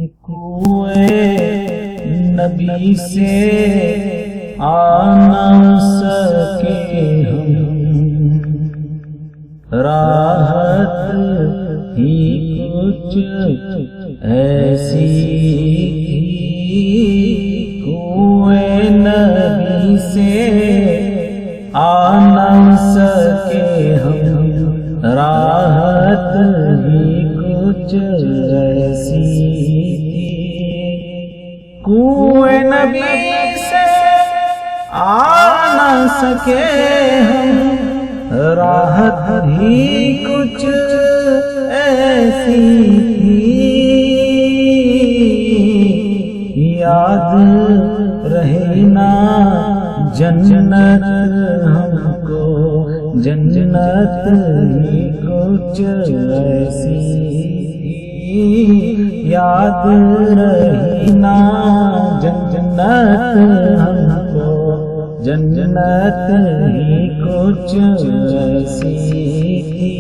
کوئے نبی سے آ نہ سکے ہم، راحت ہی کچھ ایسی تھی، کوئے نبی سے آ نہ سکے ہم، راحت ہی کچھ ایسی تھی، کوئے نبی سے آ نہ سکے ہم، راحت بھی کچھ ایسی تھی، یاد رہے نا جنت ہم کو، جنت ہی کچھ ایسی تھی، یاد رہے نا جنت ہم کو، جنت ہی کچھ ایسی تھی،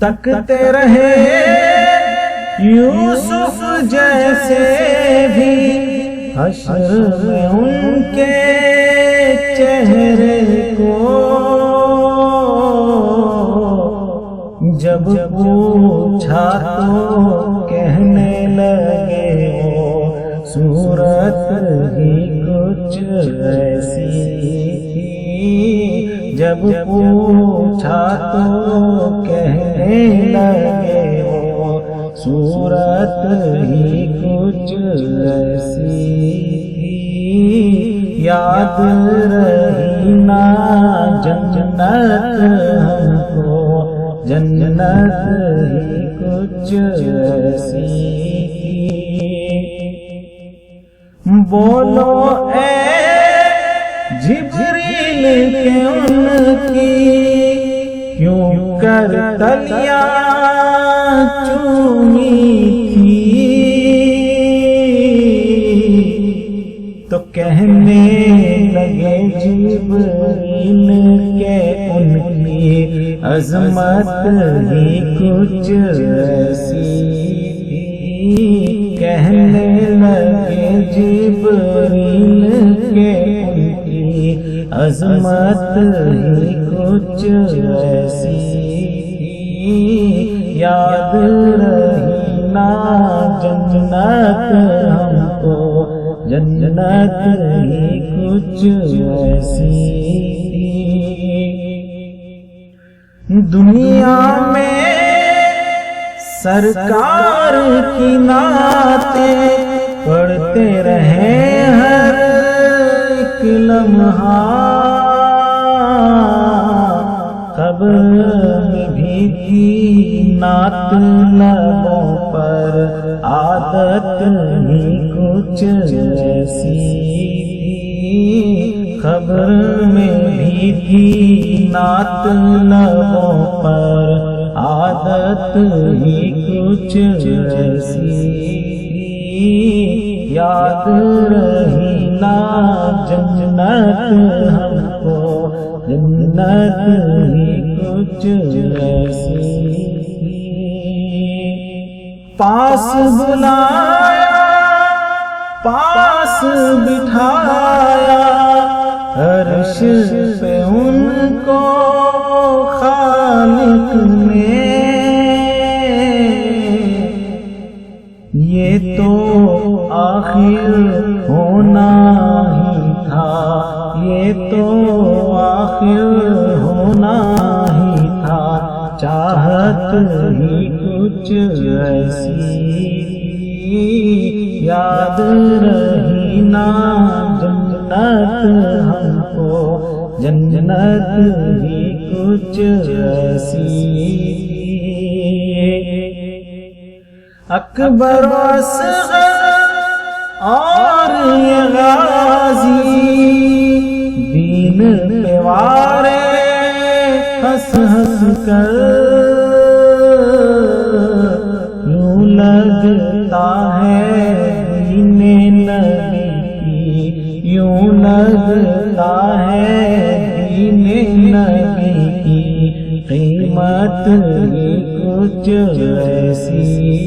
تکتے رہے یوسف جیسے بھی حشر میں ان کے چہرے کو، جب پوچھا تو کہنے لگے وہ صورت ہی کچھ ایسی تھی، جب پوچھا تو کہنے لگے وہ صورت ہی کچھ ایسی تھی، یاد رہی نا جنت ہم کو، جنت ہی کچھ ایسی تھی، بولو اے جبریل کہ ان کی کیوں کر تلیاں چومی تھی، تو کہنے لگے جبریل کہ ان کی عظمت ہی کچھ ایسی تھی، کہنے لگے جبریل کہ ان کی عظمت ہی کچھ ایسی تھی، یاد رہی نا جنت ہم کو، جنت ہی کچھ ایسی تھی، دنیا میں سرکار کی نعتیں پڑھتے رہے ہر ایک لمحہ، قبر میں بھی تھی نعت لبوں پر، عادت ہی کچھ ایسی تھی، قبر میں بھی تھی نعت لبوں پر، عادت ہی کچھ ایسی تھی، یاد رہی نا جنت ہم کو، جنت ہی کچھ ایسی تھی، پاس بلایا پاس بٹھایا عرش پہ ان کو خالق نے، یہ تو آخر ہونا ہی تھا، یہ تو آخر ہونا ہی تھا، چاہت ہی کچھ ایسی تھی، یاد رہی نا جنت ہم کو، جنت ہی کچھ ایسی تھی، اکبر و اصغر اور یہ غازی دین پہ وارے ہنس ہنس کر، یوں لگتا ہے دین نبی کی، یوں لگتا ہے دین نبی کی قیمت ہی کچھ ایسی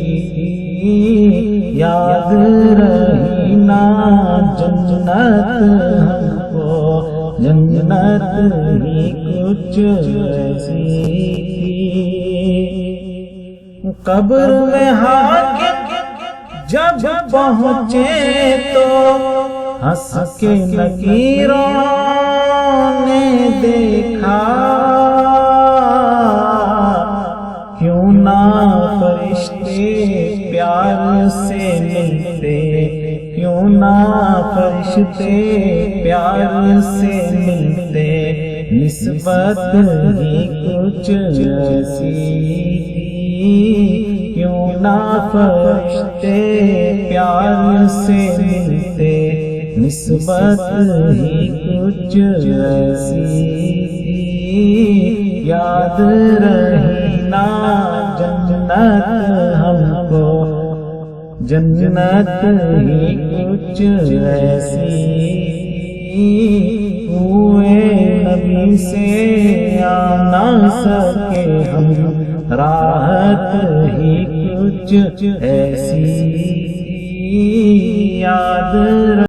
یاد رہی نا جنت ہم کو، جنت ہی کچھ ایسی تھی۔ قبر میں حاکم جب پہنچے تو ہنس کے نکیروں نے دیکھا، کیوں نہ فرشتے پیار سے ملتے، کیوں نہ فرشتے پیار سے ملتے، نسبت ہی کچھ ایسی تھی۔ کیوں نہ فرشتے پیار سے ملتے، نسبت ہی کچھ ایسی تھی۔ یاد رہی نا جنت ہم کو، جنت ہی کچھ ایسی تھی۔ ہوئے نبی سے آ نہ سکے ہم، راحت ہی کچھ ایسی تھی۔ یاد